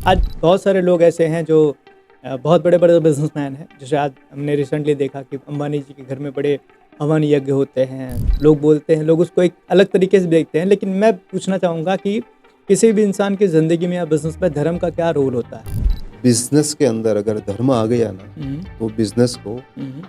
आज बहुत सारे लोग ऐसे हैं जो बहुत बड़े बड़े बिजनेसमैन हैं। जैसे आज हमने रिसेंटली देखा कि अंबानी जी के घर में बड़े हवन यज्ञ होते हैं। लोग बोलते हैं, लोग उसको एक अलग तरीके से देखते हैं। लेकिन मैं पूछना चाहूँगा कि किसी भी इंसान की ज़िंदगी में या बिजनेस में धर्म का क्या रोल होता है? बिजनेस के अंदर अगर धर्म आ गया ना हम्म, तो बिजनेस को हम्म,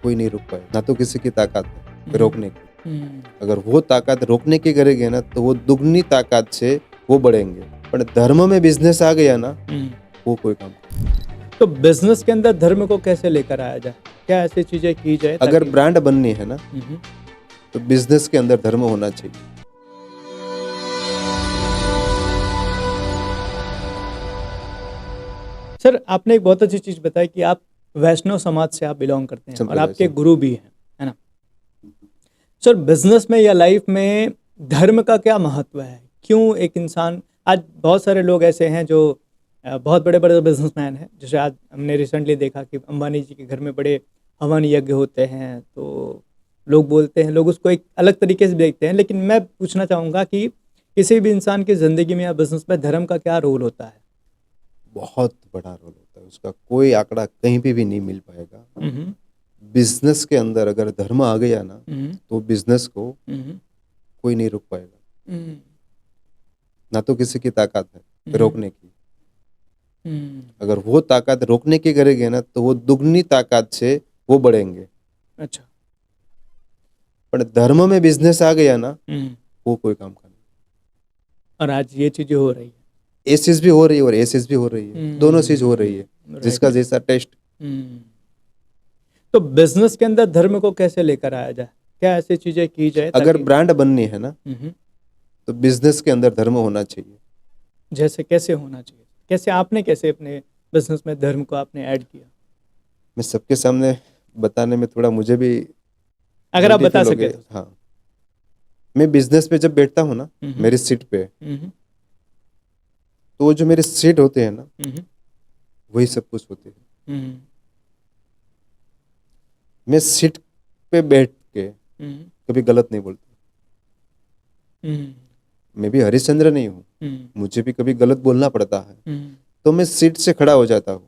कोई नहीं रोक पाए, ना तो किसी की ताकत है हम्म, रोकने की। हम्म, अगर वो ताकत रोकने की करेंगे ना तो वो दुगनी ताकत से वो बढ़ेंगे। पर धर्म में बिजनेस आ गया ना हम्म। वो कोई काम नहीं। तो बिजनेस के अंदर धर्म को कैसे लेकर आया जाए? क्या ऐसी चीज़ें की जाए अगर ताकि ब्रांड बननी है ना हम्म। तो बिजनेस के अंदर धर्म होना चाहिए। सर, आपने एक बहुत अच्छी चीज़ बताई कि आप वैष्णव समाज से आप बिलोंग करते हैं और संप्रदाय आपके से गुरु भी हैं, है ना? सर, बिजनेस में या लाइफ में धर्म का क्या महत्व है? क्यों एक इंसान आज बहुत सारे लोग ऐसे हैं जो बहुत बड़े बड़े बिजनेसमैन हैं। जैसे आज हमने रिसेंटली देखा कि अंबानी जी के घर में बड़े हवन यज्ञ होते हैं। तो लोग बोलते हैं, लोग उसको एक अलग तरीके से देखते हैं। लेकिन मैं पूछना चाहूँगा कि किसी भी इंसान की ज़िंदगी में या बिजनेस में धर्म का क्या रोल होता है? बहुत बड़ा रोल होता है, उसका कोई आंकड़ा कहीं पे भी नहीं मिल पाएगा। हम्म, बिजनेस के अंदर अगर धर्म आ गया ना हम्म, तो बिजनेस को हम्म, कोई नहीं रोक पाएगा, हम्म, ना तो किसी की ताकत है हम्म, रोकने की। हम्म। अगर वो ताकत रोकने की करेंगे ना तो वो दुगनी ताकत से वो बढ़ेंगे। अच्छा। पर धर्म में बिजनेस आ गया ना हम्म। वो कोई काम का नहीं। और आज ये चीज़ें हो रही है। ये चीज भी हो रही है और ये चीज भी हो रही है, दोनों चीज हो रही है। जिसका राइट। जैसा टेस्ट। हम्म। तो बिजनेस के अंदर धर्म को कैसे लेकर आया जाए? क्या ऐसी चीजें की जाए अगर ताकि ब्रांड बननी है ना हम्म। तो बिजनेस के अंदर धर्म होना चाहिए। जैसे कैसे होना चाहिए? कैसे आपने कैसे अपने बिजनेस में धर्म को आपने ऐड किया? मैं सबके सामने बताने में थोड़ा मुझे भी अगर आप गिल्टी बता फील हो सके गई। तो। हाँ, मैं बिजनेस पे जब बैठता हूँ ना हम्म, मेरी सीट पे, हम्म, तो वो जो मेरे सीट होते हैं ना हम्म, वही सब कुछ होते हैं। हम्म, मैं सीट पे बैठ के हम्म, कभी गलत नहीं बोलता। हम्म, मैं भी हरिश्चंद्र नहीं हूँ, हम्म, मुझे भी कभी गलत बोलना पड़ता है। हम्म। तो मैं सीट से खड़ा हो जाता हूँ,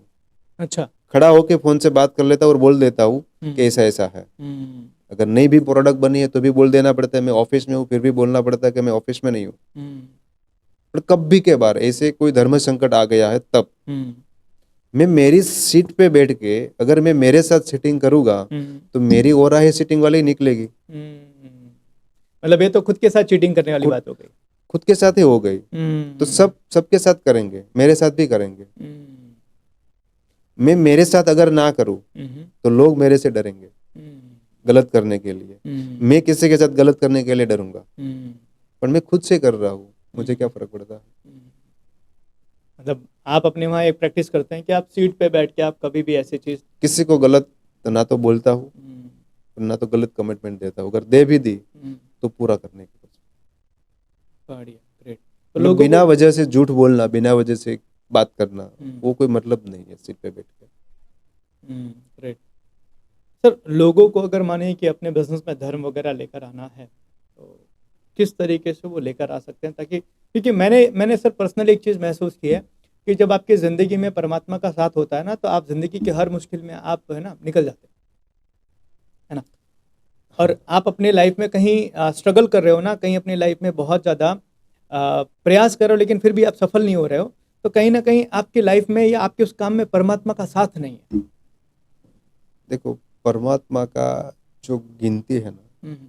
अच्छा। खड़ा होके फोन से बात कर लेता हूँ और बोल देता हूँ कि हम्म, ऐसा ऐसा है। हम्म, अगर नहीं भी प्रोडक्ट बनी है तो भी बोल देना पड़ता है। मैं ऑफिस में हूँ फिर भी बोलना पड़ता है कि मैं ऑफिस में नहीं हूँ। हम्म, पर कभी के बार ऐसे कोई धर्म संकट आ गया है तब हम्म, मैं मेरी सीट पे बैठ के, अगर मैं मेरे साथ सिटिंग करूंगा हम्म, तो मेरी ओरा ही सिटिंग वाली निकलेगी। हम्म। मतलब ये तो खुद के साथ चीटिंग करने वाली खुद बात हो गई। खुद के साथ ही हो गई। तो हम्म, सब सबके साथ करेंगे, मेरे साथ भी करेंगे। हम्म, मैं मेरे साथ अगर ना करूं हम्म, तो लोग मेरे से डरेंगे हम्म, गलत करने के लिए। हम्म, मैं किसी के साथ गलत करने के लिए डरूंगा, हम्म, पर मैं खुद से कर रहा हूँ, मुझे क्या हम्म, फर्क पड़ता है। हम्म। मतलब आप अपने वहाँ एक प्रैक्टिस करते हैं कि आप सीट पे बैठ के आप कभी भी ऐसी चीज किसी को गलत ना तो बोलता हूँ हम्म, ना तो गलत कमिटमेंट देता हूँ। अगर दे भी दी हम्म। तो पूरा करने की कोशिश। बढ़िया, ग्रेट। तो मतलब लोगों को बिना वजह से झूठ बोलना, बिना वजह से बात करना, हम्म, वो कोई मतलब नहीं है सीट पे बैठ के। हम्म। ग्रेट। सर, लोगों को अगर माने कि अपने बिजनेस में धर्म वगैरह लेकर आना है तो किस तरीके से वो लेकर आ सकते हैं? ताकि क्योंकि मैंने सर पर्सनली एक चीज़ महसूस की है कि जब आपकी ज़िंदगी में परमात्मा का साथ होता है ना, तो आप ज़िंदगी की हर मुश्किल में आप है ना निकल जाते हैं, है ना? और हाँ, आप अपने लाइफ में कहीं स्ट्रगल कर रहे हो ना, कहीं अपनी लाइफ में बहुत ज़्यादा प्रयास कर रहे हो लेकिन फिर भी आप सफल नहीं हो रहे हो, तो कहीं ना कहीं आपकी लाइफ में या आपके उस काम में परमात्मा का साथ नहीं है। देखो, परमात्मा का जो गिनती है ना हम्म,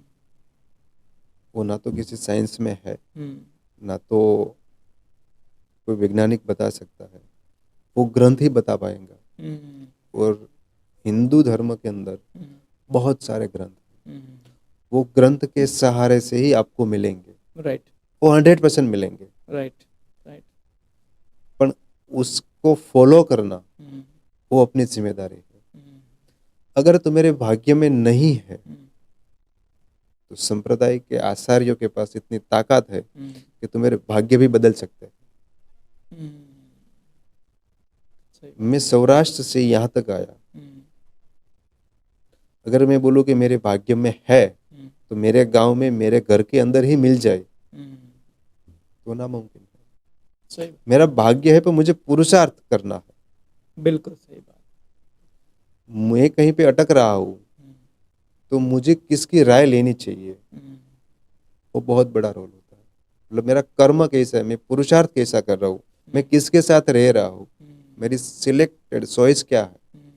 वो ना तो किसी साइंस में है, हम्म, ना तो कोई वैज्ञानिक बता सकता है। वो ग्रंथ ही बता पाएंगा। हम्म, और हिंदू धर्म के अंदर हम्म, बहुत सारे ग्रंथ हैं। हम्म। वो ग्रंथ के सहारे से ही आपको मिलेंगे, राइट, वो 100% मिलेंगे। Right, right. पर उसको फॉलो करना हम्म, वो अपनी जिम्मेदारी है। हम्म, अगर तुम्हारे भाग्य में नहीं है हम्म, तो संप्रदाय के आचार्यों के पास इतनी ताकत है हम्म, कि तुम्हारे भाग्य भी बदल सकते हैं। हम्म। सही बात। मैं सौराष्ट्र से यहाँ तक आया, हम्म, अगर मैं बोलूँ कि मेरे भाग्य में है हम्म, तो मेरे गांव में मेरे घर के अंदर ही मिल जाए हम्म। तो नामुमकिन है। सही बात, मेरा भाग्य है पर मुझे पुरुषार्थ करना है। बिल्कुल सही बात। मैं कहीं पे अटक रहा हूँ हम्म, तो मुझे किसकी राय लेनी चाहिए, हम्म, वो बहुत बड़ा रोल होता है। मतलब मेरा कर्म कैसा है, मैं पुरुषार्थ कैसा कर रहा हूँ, मैं हम्म, किसके साथ रह रहा हूँ, हम्म, मेरी सिलेक्टेड चॉइस क्या है, हम्म,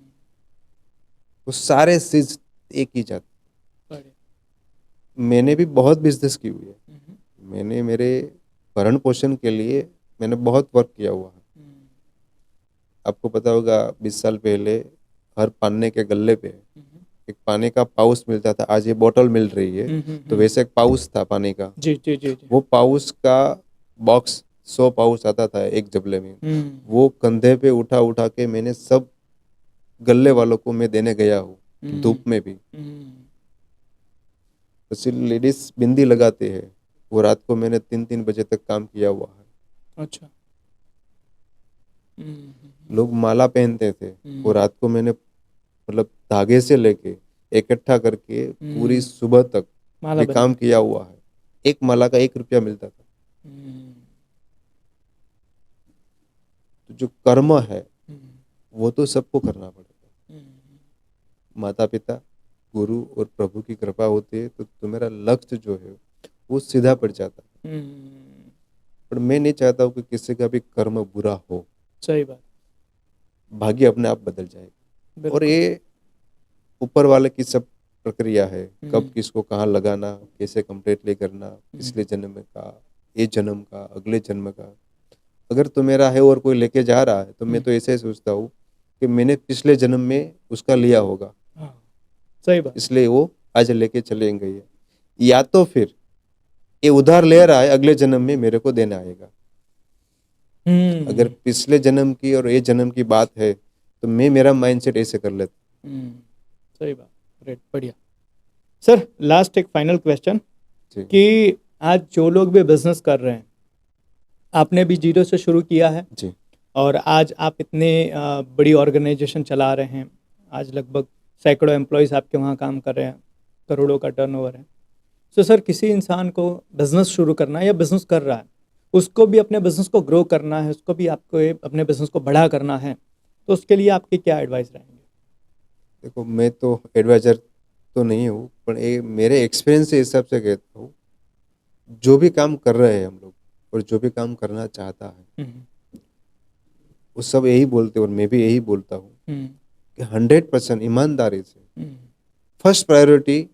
वो सारे चीज एक ही जाते। बढ़िया। मैंने भी बहुत बिजनेस की हुई है। हम्म, मैंने मेरे भरण पोषण के लिए मैंने बहुत वर्क किया हुआ है। हम्म, आपको पता होगा 20 साल पहले हर पानी के गल्ले पे हम्म, एक पानी का पाउच मिलता था, आज ये बोतल मिल रही है। तो वैसे एक पाउच था पानी का, जी जी जी जी। वो पाउच का बॉक्स 100 पाउच आता था एक जबले में। हम्म, वो कंधे पे उठा उठा के मैंने सब गल्ले वालों को मैं देने गया हूँ, हम्म, धूप में भी। हम्म, तो सिर्फ लेडीज बिंदी लगाते हैं, वो रात को मैंने 3-3 बजे तक काम किया हुआ है। अच्छा। हम्म, लोग माला पहनते थे, वो हम्म, रात को मैंने मतलब धागे से लेके इकट्ठा करके पूरी हम्म, सुबह तक माला भी बना। काम किया हुआ है। एक माला का 1 रुपया मिलता था। हम्म, तो जो कर्म है हम्म, वो तो सबको करना पड़ेगा। हम्म, माता पिता, गुरु और प्रभु की कृपा होती है तो तुम्हारा लक्ष्य जो है वो सीधा पड़ जाता है। हम्म, पर मैं नहीं चाहता हूँ कि किसी का भी कर्म बुरा हो। सही बात। भाग्य अपने आप बदल जाएगा, और बिल्कुल। ये ऊपर वाले की सब प्रक्रिया है। कब हम्म, किसको कहाँ लगाना, कैसे कंप्लीटली करना, हम्म, पिछले जन्म का, ये जन्म का, अगले जन्म का। अगर तो मेरा है और कोई लेके जा रहा है तो मैं हम्म, तो ऐसे ही सोचता हूँ कि मैंने पिछले जन्म में उसका लिया होगा, हाँ, सही बात। इसलिए वो आज लेके चलेंगे ये। या तो फिर ये उधार ले रहा है, अगले जन्म में मेरे को देना आएगा। अगर हम्म, पिछले जन्म की और ये जन्म की बात है तो मैं मेरा माइंडसेट ऐसे कर लेता हम्म, सही बात। ग्रेट, बढ़िया। सर, लास्ट एक फाइनल क्वेश्चन हूँ। जी। कि आज जो लोग भी बिजनेस कर रहे हैं, आपने भी जीरो से शुरू किया है जी। और आज आप इतने बड़ी ऑर्गेनाइजेशन चला रहे हैं। आज लगभग सैकड़ों एम्प्लॉयज़ आपके वहाँ काम कर रहे हैं, करोड़ों का टर्नओवर है। सो सर, किसी इंसान को बिजनेस शुरू करना है या बिजनेस कर रहा है, उसको भी अपने बिजनेस को ग्रो करना है, उसको भी आपको अपने बिजनेस को बड़ा करना है, तो उसके लिए आपकी क्या एडवाइस रहेंगे? देखो, मैं तो एडवाइजर तो नहीं हूँ, पर ये मेरे एक्सपीरियंस के हिसाब से कहता हूँ, जो भी काम कर रहे हैं हम लोग और जो भी काम करना चाहता है हम्म, वो सब यही बोलते हैं और मैं भी यही बोलता हूँ हम्म, कि 100% ईमानदारी से हम्म, फर्स्ट प्रायोरिटी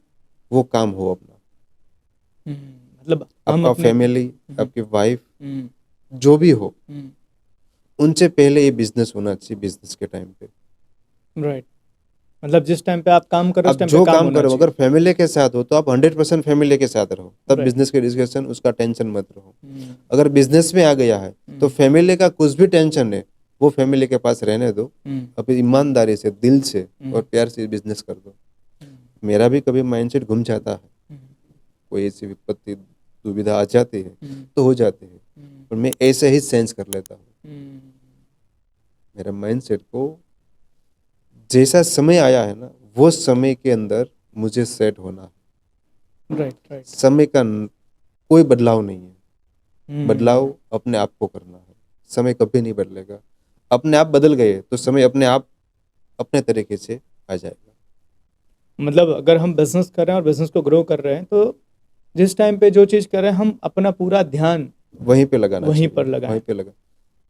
वो काम हो अपना। मतलब हम आपका अपने। फैमिली, हम्म, आपकी वाइफ, हम्म, जो भी हो, हम्म, उनसे पहले ये बिजनेस होना चाहिए। बिजनेस के टाइम पे राइट। मतलब जिस टाइम पे आप काम करो उस आप टाइम पे जो काम काम होना करो, अगर चाहिए। फैमिली के साथ हो तो आप 100% फैमिली के साथ रहो, तब राइट। बिजनेस के डिस्कशन उसका टेंशन मत रहो। हम्म, अगर बिजनेस में आ गया है तो हम्म, फैमिली का कुछ भी टेंशन है वो फैमिली के पास रहने दो। हम्म, अब ईमानदारी से, दिल से और हम्म, प्यार से बिजनेस कर दो। हम्म, मेरा भी कभी माइंडसेट घूम जाता है, हम्म, कोई ऐसी विपत्ति दुविधा आ जाती है हम्म, तो हो जाती है, हम्म, पर मैं ऐसे ही सेंस कर लेता हूँ। हम्म, मेरा माइंडसेट को जैसा समय आया है ना, वो समय के अंदर मुझे सेट होना है। Right, right. समय का कोई बदलाव नहीं है। हम्म, बदलाव अपने आप को करना है। समय कभी नहीं बदलेगा। अपने आप बदल गए तो समय अपने आप अपने तरीके से आ जाएगा। मतलब अगर हम बिजनेस कर रहे हैं और बिजनेस को ग्रो कर रहे हैं, तो जिस टाइम पे जो चीज़ कर रहे हैं हम अपना पूरा ध्यान वहीं पे लगाना वहीं चाहिए, पर लगाएं। वहीं पे लगा।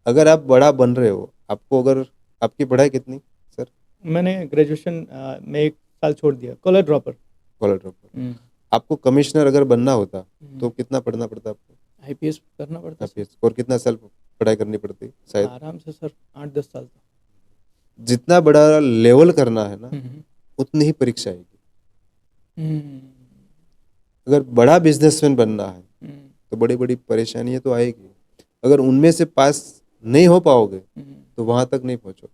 अगर आप बड़ा बन रहे हो, आपको अगर, आपकी पढ़ाई कितनी सर? मैंने ग्रेजुएशन में 1 साल छोड़ दिया, कॉलेज ड्रॉपर। College dropper. आपको कमिश्नर अगर बनना होता तो हम्म, कितना पढ़ना पड़ता आपको? आईपीएस करना पड़ता सर। आईपीएस। और कितना साल पढ़ाई करनी पड़ती शायद? आराम से सर 8-10 साल तो। जितना बड़ा लेवल करना है ना, हम्म, उतनी ही परीक्षा आएगी। हम्म, अगर बड़ा बिजनेसमैन बनना है हम्म, तो बड़ी बड़ी परेशानियां तो आएगी। अगर उनमें से पास नहीं हो पाओगे हम्म, तो वहां तक नहीं पहुंचो।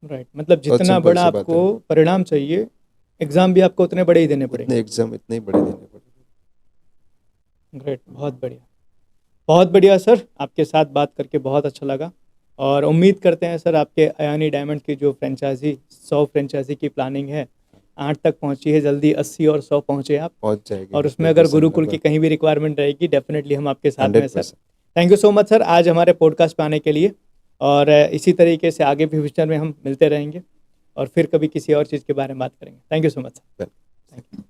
राइट। मतलब बहुत जितना सिंपल बड़ा सी बात आपको है। परिणाम चाहिए, एग्ज़ाम भी आपको उतने बड़े ही देने उतने पड़ेंगे। एग्जाम इतने ही बड़े देने पड़ेंगे। ग्रेट, बहुत बढ़िया। बहुत बढ़िया सर, आपके साथ बात करके बहुत अच्छा लगा और उम्मीद करते हैं सर आपके अयानी डायमंड की जो फ्रेंचाइजी 100 फ्रेंचाइजी की प्लानिंग है 8 तक पहुंची है, जल्दी 80 और 100 पहुंचे आप। पहुंच जाएगी और उसमें अगर 100% गुरुकुल की लगभग। कहीं भी रिक्वायरमेंट रहेगी, डेफिनेटली हम आपके साथ में hundred sir percent thank you so much sir आज हमारे पॉडकास्ट पे आने के लिए, और इसी तरीके से आगे भी फ्यूचर में हम मिलते रहेंगे और फिर कभी किसी और चीज़ के बारे में बात करेंगे। Thank you so much sir. Well thank you.